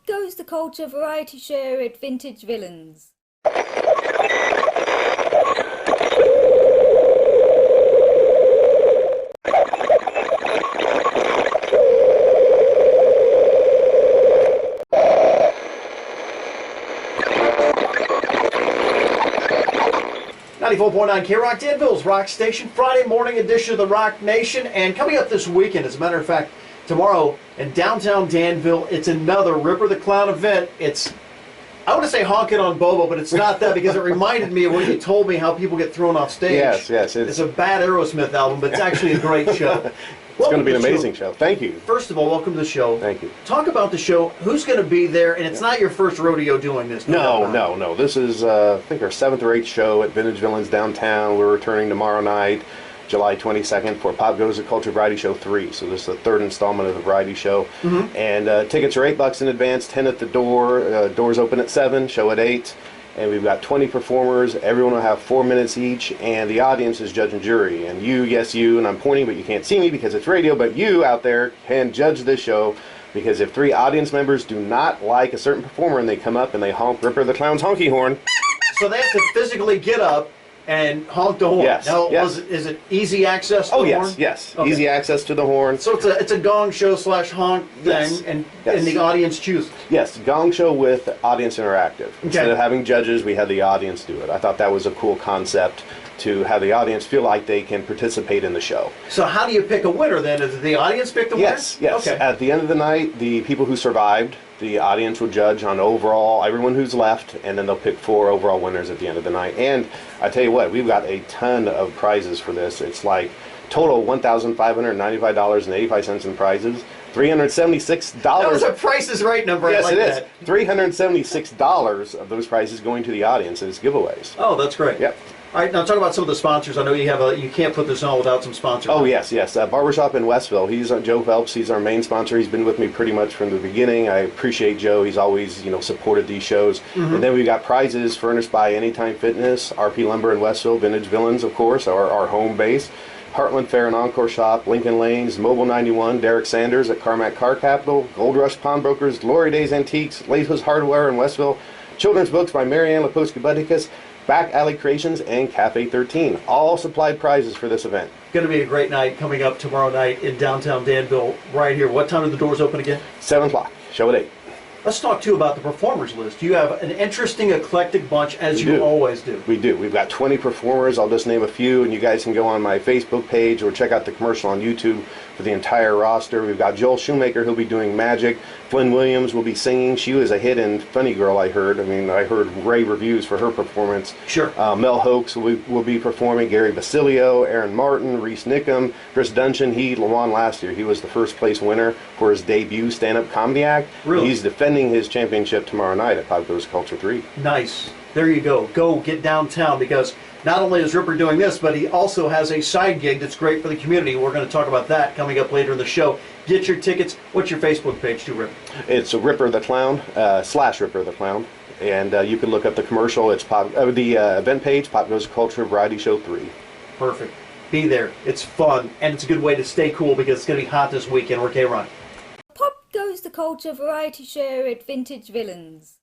goes the culture variety show at Vintage Villains. 94.9 K-Rock, Danville's Rock Station, Friday morning edition of the Rock Nation. And coming up this weekend, as a matter of fact, tomorrow in downtown Danville, it's another Ripper the Clown event. It's, I want to say honking on Bobo, but it's not that, because it reminded me of when you told me how people get thrown off stage. Yes. It's a bad Aerosmith album, but it's actually a great show. It's going to be an amazing show. Thank you. First of all, welcome to the show. Thank you. Talk about the show. Who's going to be there? And it's not your first rodeo doing this. No. This is, I think, our 7th or 8th show at Vintage Villains downtown. We're returning tomorrow night, July 22nd, for Pop Goes the Culture Variety Show 3. So this is the 3rd installment of the variety show. And tickets are $8 in advance, 10 at the door. Doors open at 7, show at 8. And we've got 20 performers. Everyone will have 4 minutes each, and the audience is judge and jury. And you, yes, you, and I'm pointing, but you can't see me because it's radio, but you out there can judge this show, because if 3 audience members do not like a certain performer and they come up and they honk Ripper the Clown's honky horn. So they have to physically get up and honk the horn. Yes. Now, yes. Is it easy access to the horn? Yes. Okay. Easy access to the horn. So it's a gong show / honk thing, Yes. and the audience chooses. Yes, gong show with audience interactive. Instead of having judges, we had the audience do it. I thought that was a cool concept, to have the audience feel like they can participate in the show. So how do you pick a winner then? Does the audience pick the winner? Yes. Okay. At the end of the night, the people who survived, the audience will judge on overall, everyone who's left, and then they'll pick 4 overall winners at the end of the night. And I tell you what, we've got a ton of prizes for this. It's like total $1,595.85 in prizes. $376. That was a Price is Right number. Yes, I like it is. that. $376 of those prizes going to the audience as giveaways. Oh, that's great. Yep. All right, now talk about some of the sponsors. I know you have you can't put this on without some sponsors. Oh, yes. Barber Shop in Westville. He's Joe Phelps. He's our main sponsor. He's been with me pretty much from the beginning. I appreciate Joe. He's always, supported these shows. And then we've got prizes furnished by Anytime Fitness, RP Lumber in Westville, Vintage Villains, of course, our home base. Heartland Fair and Encore Shop, Lincoln Lanes, Mobile 91, Derek Sanders at Carmack Car Capital, Gold Rush Pawnbrokers, Glory Days Antiques, Lathos Hardware in Westville, Children's Books by Marianne Leposki-Budikas, Back Alley Creations, and Cafe 13. All supplied prizes for this event. Going to be a great night coming up tomorrow night in downtown Danville, right here. What time do the doors open again? 7 o'clock. Show at 8. Let's talk, too, about the performers list. You have an interesting, eclectic bunch, as you always do. We do. We've got 20 performers. I'll just name a few, and you guys can go on my Facebook page or check out the commercial on YouTube for the entire roster. We've got Joel Shoemaker, who'll be doing magic. Flynn Williams will be singing. She was a hit in Funny Girl, I heard. I heard rave reviews for her performance. Sure. Mel Hoax will be performing. Gary Basilio, Aaron Martin, Reese Nickham, Chris Dungeon. He won last year. He was the first place winner for his debut stand-up comedy act. Really? He's defending his championship tomorrow night at Pop Goes Culture 3. Nice. There you go. Go get downtown, because not only is Ripper doing this, but he also has a side gig that's great for the community. We're going to talk about that coming up later in the show. Get your tickets. What's your Facebook page too, Ripper? It's Ripper the Clown, / Ripper the Clown. And you can look up the commercial. It's the event page, Pop Goes Culture Variety Show 3. Perfect. Be there. It's fun, and it's a good way to stay cool, because it's going to be hot this weekend. We're K-Ron. Pop goes the culture variety show at Vintage Villains.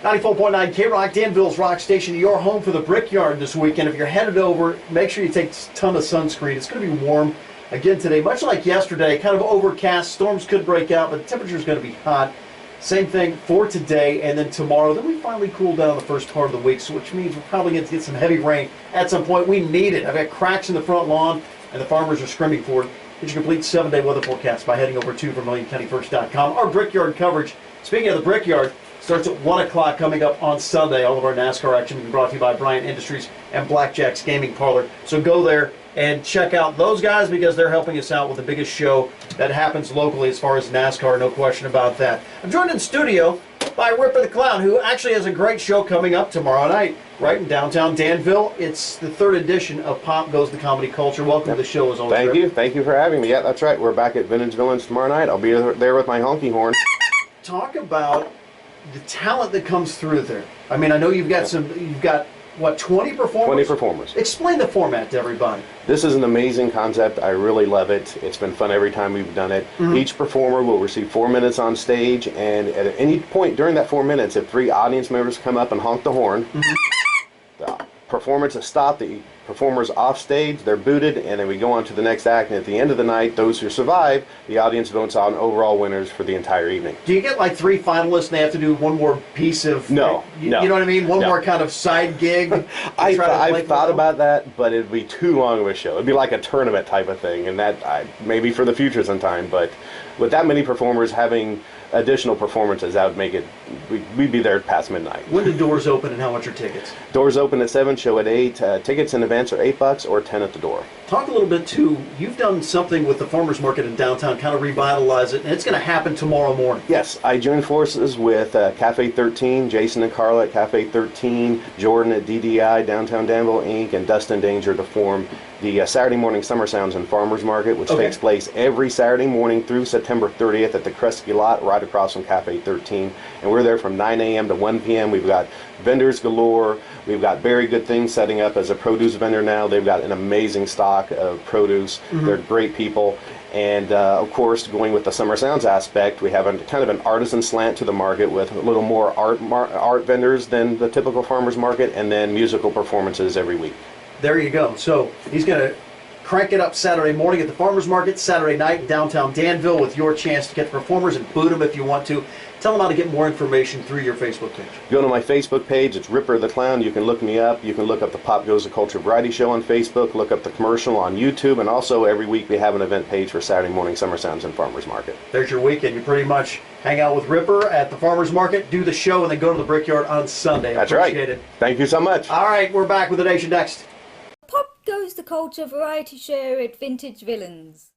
94.9 K-Rock, Danville's Rock Station, your home for the Brickyard this weekend. If you're headed over, make sure you take a ton of sunscreen. It's going to be warm again today, much like yesterday, kind of overcast. Storms could break out, but the temperature is going to be hot. Same thing for today, and then tomorrow. Then we finally cool down the first part of the week, so which means we're probably going to get some heavy rain at some point. We need it. I've got cracks in the front lawn, and the farmers are screaming for it. Get your complete 7-day weather forecast by heading over to VermilionCountyFirst.com. Our Brickyard coverage, speaking of the Brickyard, starts at 1 o'clock coming up on Sunday. All of our NASCAR action being brought to you by Bryant Industries and Blackjack's Gaming Parlor. So go there and check out those guys, because they're helping us out with the biggest show that happens locally as far as NASCAR, no question about that. I'm joined in studio by Ripper the Clown, who actually has a great show coming up tomorrow night right in downtown Danville. It's the 3rd edition of Pop Goes the Comedy Culture. Welcome to the show as always. Thank you. Thank you for having me. Yeah, that's right. We're back at Vintage Villains tomorrow night. I'll be there with my honky horn. Talk about the talent that comes through there. I know you've got what, 20 performers? 20 performers. Explain the format to everybody. This is an amazing concept. I really love it. It's been fun every time we've done it. Each performer will receive 4 minutes on stage, and at any point during that 4 minutes, if 3 audience members come up and honk the horn, the performance is stopped, the performer's off stage, they're booted, and then we go on to the next act, and at the end of the night, those who survive, the audience votes on overall winners for the entire evening. Do you get like 3 finalists and they have to do one more piece of... No, you no. know what I mean? One No. more kind of side gig? I've thought about that, but it'd be too long of a show. It'd be like a tournament type of thing, and that maybe for the future sometime, but with that many performers having additional performances, that would make it, we'd be there past midnight. When do doors open and how much are tickets? Doors open at 7, show at 8. Tickets in advance are $8 or 10 at the door. Talk a little bit too, you've done something with the farmers market in downtown, kind of revitalize it, and it's going to happen tomorrow morning. Yes, I joined forces with Cafe 13, Jason and Carla at Cafe 13, Jordan at DDI, Downtown Danville Inc., and Dustin Danger to form the Saturday Morning Summer Sounds and Farmers Market, which takes place every Saturday morning through September 30th at the Kresge lot right across from Cafe 13. And we're there from 9 a.m. to 1 p.m. We've got vendors galore. We've got Very Good Things setting up as a produce vendor now. They've got an amazing stock of produce. They're great people. And of course, going with the Summer Sounds aspect, we have a kind of an artisan slant to the market with a little more art vendors than the typical farmers market, and then musical performances every week. There you go. So he's going to crank it up Saturday morning at the farmers market, Saturday night in downtown Danville with your chance to get the performers and boot them if you want to. Tell them how to get more information through your Facebook page. Go to my Facebook page. It's Ripper the Clown. You can look me up. You can look up the Pop Goes the Culture Variety Show on Facebook. Look up the commercial on YouTube. And also every week we have an event page for Saturday Morning Summer Sounds and Farmers Market. There's your weekend. You pretty much hang out with Ripper at the farmers market, do the show, and then go to the Brickyard on Sunday. That's Appreciate right. it. Thank you so much. All right, we're back with the Nation next. Pop goes the culture variety show at Vintage Villains.